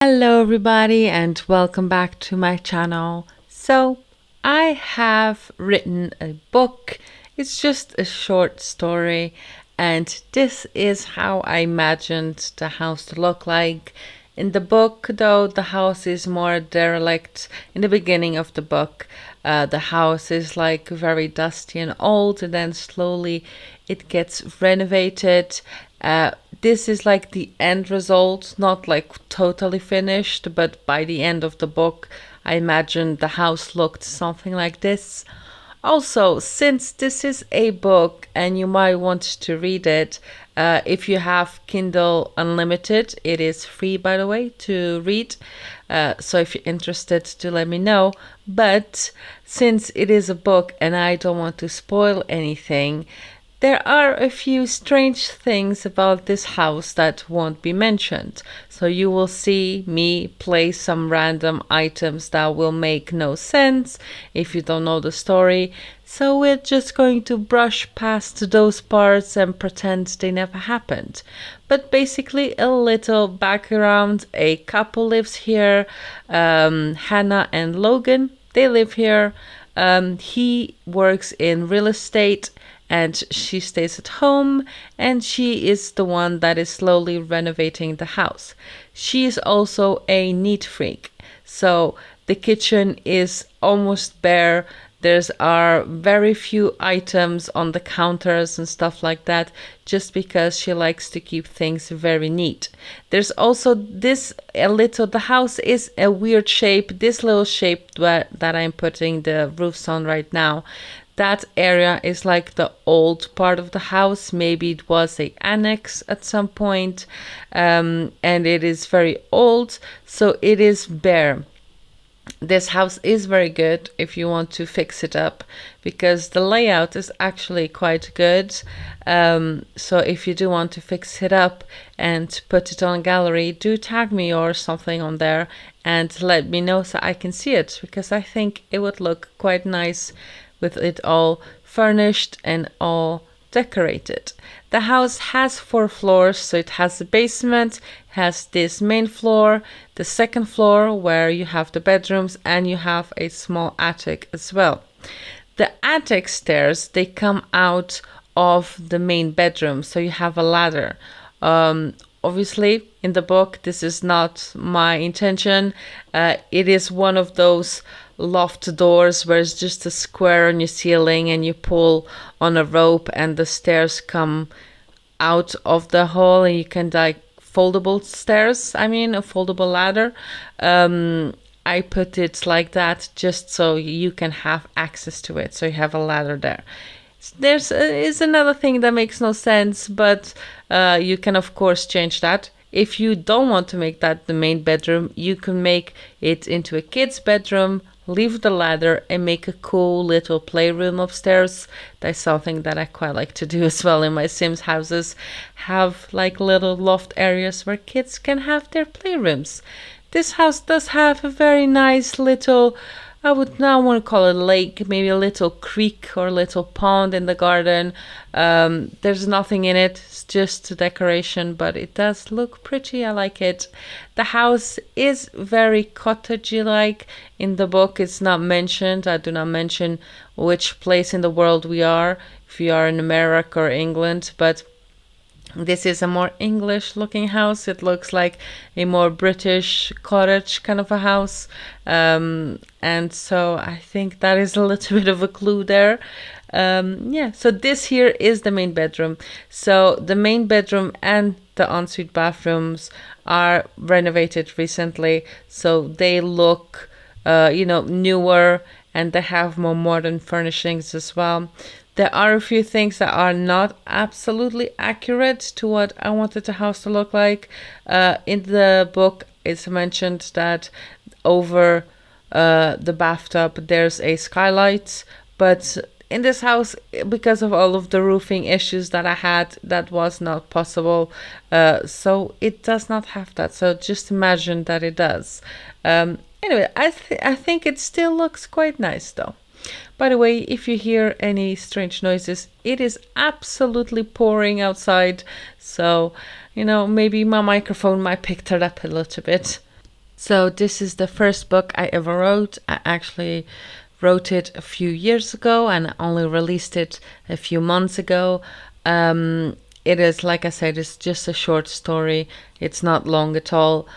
Hello, everybody, and welcome back to my channel. So, I have written a book. It's just a short story, and this is how I imagined the house to look like. In the book, though, the house is more derelict. In the beginning of the book, the house is like very dusty and old, and then slowly it gets renovated. This is like the end result, not like totally finished, but by the end of the book, I imagine the house looked something like this. Also, since this is a book and you might want to read it, if you have Kindle Unlimited, it is free, by the way, to read. So if you're interested, to let me know. But since it is a book and I don't want to spoil anything, there are a few strange things about this house that won't be mentioned. So you will see me play some random items that will make no sense if you don't know the story. So we're just going to brush past those parts and pretend they never happened. But basically, a little background: a couple lives here, Hannah and Logan. They live here. He works in real estate and she stays at home, and she is the one that is slowly renovating the house. She is also a neat freak, so the kitchen is almost bare. There's are very few items on the counters and stuff like that, just because she likes to keep things very neat. There's also this a little, the house is a weird shape, this little shape that I'm putting the roofs on right now. That area is like the old part of the house. Maybe it was a annex at some point, and it is very old, so it is bare. This house is very good if you want to fix it up, because the layout is actually quite good. So if you do want to fix it up and put it on a gallery, do tag me or something on there and let me know so I can see it, because I think it would look quite nice with it all furnished and all decorated. The house has 4 floors, so it has a basement, has this main floor, the second floor where you have the bedrooms, and you have a small attic as well. The attic stairs, they come out of the main bedroom, so you have a ladder. Obviously, in the book, this is not my intention. It is one of those loft doors where it's just a square on your ceiling and you pull on a rope and the stairs come out of the hole, and you can like foldable stairs, I mean a foldable ladder. I put it like that just so you can have access to it, so you have a ladder there. There's is another thing that makes no sense, but you can of course change that. If you don't want to make that the main bedroom, you can make it into a kid's bedroom, leave the ladder, and make a cool little playroom upstairs. That's something that I quite like to do as well in my Sims houses. Have like little loft areas where kids can have their playrooms. This house does have a very nice little, I would now want to call it a lake, maybe a little creek or a little pond in the garden. There's nothing in it, it's just a decoration, but it does look pretty. I like it. The house is very cottagey like. In the book, it's not mentioned. I do not mention which place in the world we are, if we are in America or England, but this is a more English looking house. It looks like a more British cottage kind of a house. And so I think that is a little bit of a clue there. Yeah, so this here is the main bedroom. So the main bedroom and the ensuite bathrooms are renovated recently. So they look, newer, and they have more modern furnishings as well. There are a few things that are not absolutely accurate to what I wanted the house to look like. In the book, it's mentioned that over the bathtub there's a skylight, but in this house, because of all of the roofing issues that I had, that was not possible. So it does not have that. So just imagine that it does. Anyway, I think it still looks quite nice though. By the way, if you hear any strange noises, it is absolutely pouring outside. So, maybe my microphone might pick that up a little bit. So this is the first book I ever wrote. I actually wrote it a few years ago and only released it a few months ago. It is, like I said, it's just a short story. It's not long at all.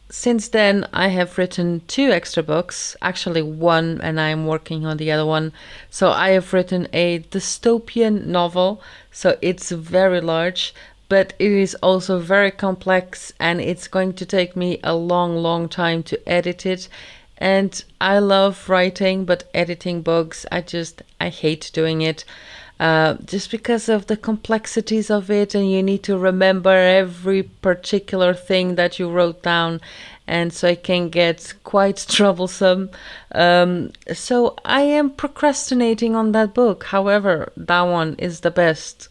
Since then, I have written two extra books, actually one, and I'm working on the other one. So I have written a dystopian novel. So it's very large, but it is also very complex, and it's going to take me a long, long time to edit it. And I love writing, but editing books, I hate doing it. Just because of the complexities of it, and you need to remember every particular thing that you wrote down, and so it can get quite troublesome. So I am procrastinating on that book. However, that one is the best.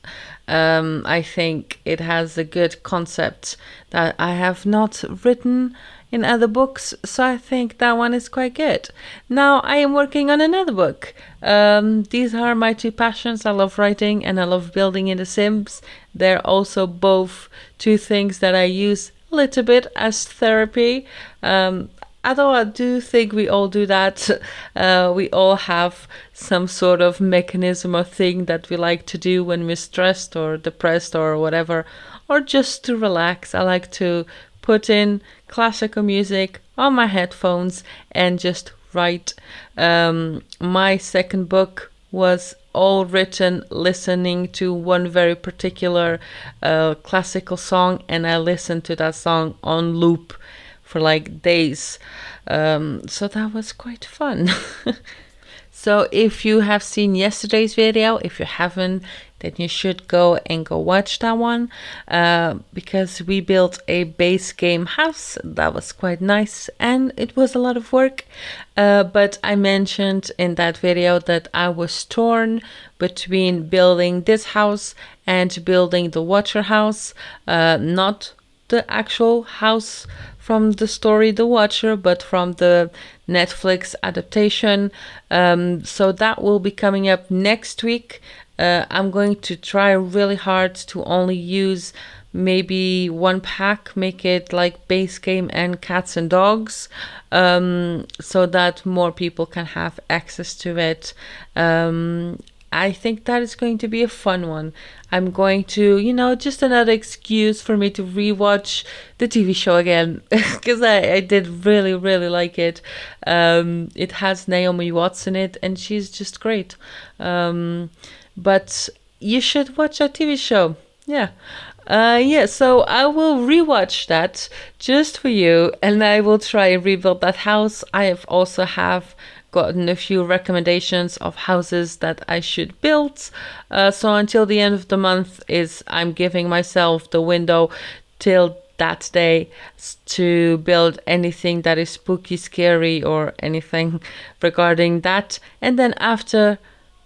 I think it has a good concept that I have not written in other books, so I think that one is quite good. Now I am working on another book. These are my two passions. I love writing and I love building in The Sims. They're also both two things that I use a little bit as therapy. Although I do think we all do that. We all have some sort of mechanism or thing that we like to do when we're stressed or depressed or whatever, or just to relax. I like to put in classical music on my headphones and just write. My second book was all written listening to one very particular classical song, and I listened to that song on loop for like days. So that was quite fun. So if you have seen yesterday's video, if you haven't, then you should go watch that one, because we built a base game house. That was quite nice and it was a lot of work. But I mentioned in that video that I was torn between building this house and building the Watcher house, not the actual house from the story The Watcher, but from the Netflix adaptation. So that will be coming up next week. I'm going to try really hard to only use maybe one pack, make it like base game and cats and dogs, so that more people can have access to it. I think that is going to be a fun one. I'm going to, just another excuse for me to rewatch the TV show again, because I did really, really like it. It has Naomi Watts in it, and she's just great. But you should watch that TV show. Yeah. So I will rewatch that just for you, and I will try and rebuild that house. I have gotten a few recommendations of houses that I should build. So until the end of the month I'm giving myself the window till that day to build anything that is spooky, scary, or anything regarding that. And then after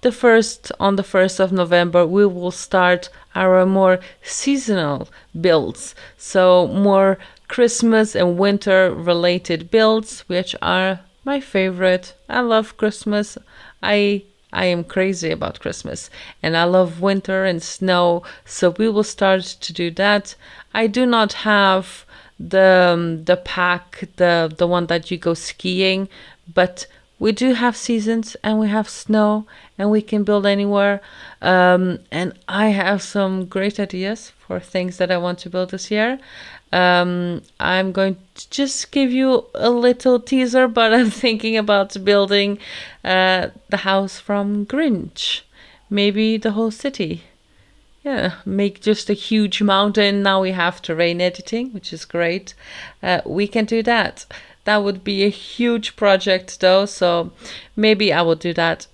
on the 1st of November, we will start our more seasonal builds. So more Christmas and winter related builds, which are my favorite. I love Christmas. I am crazy about Christmas, and I love winter and snow. So we will start to do that. I do not have the pack, the one that you go skiing, but we do have seasons and we have snow and we can build anywhere. And I have some great ideas for things that I want to build this year. I'm going to just give you a little teaser, but I'm thinking about building the house from Grinch. Maybe the whole city. Yeah, make just a huge mountain. Now we have terrain editing, which is great. We can do that. That would be a huge project though, so maybe I will do that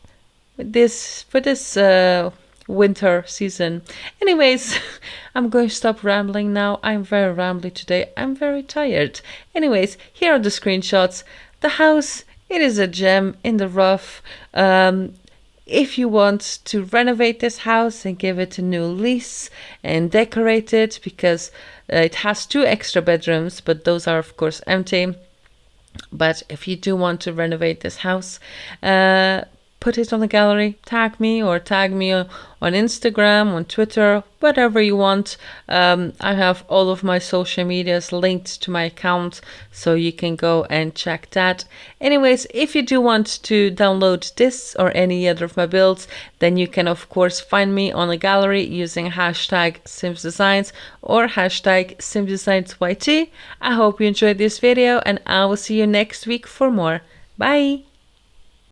for this winter season. Anyways, I'm going to stop rambling now. I'm very rambly today. I'm very tired. Anyways, here are the screenshots. The house, it is a gem in the rough. If you want to renovate this house and give it a new lease and decorate it, because it has 2 extra bedrooms, but those are of course empty. But if you do want to renovate this house, put it on the gallery, tag me or tag me on Instagram, on Twitter, whatever you want. I have all of my social medias linked to my account, so you can go and check that. Anyways, if you do want to download this or any other of my builds, then you can of course find me on the gallery using hashtag SimsDesigns or hashtag SimsDesignsYT. I hope you enjoyed this video, and I will see you next week for more. Bye!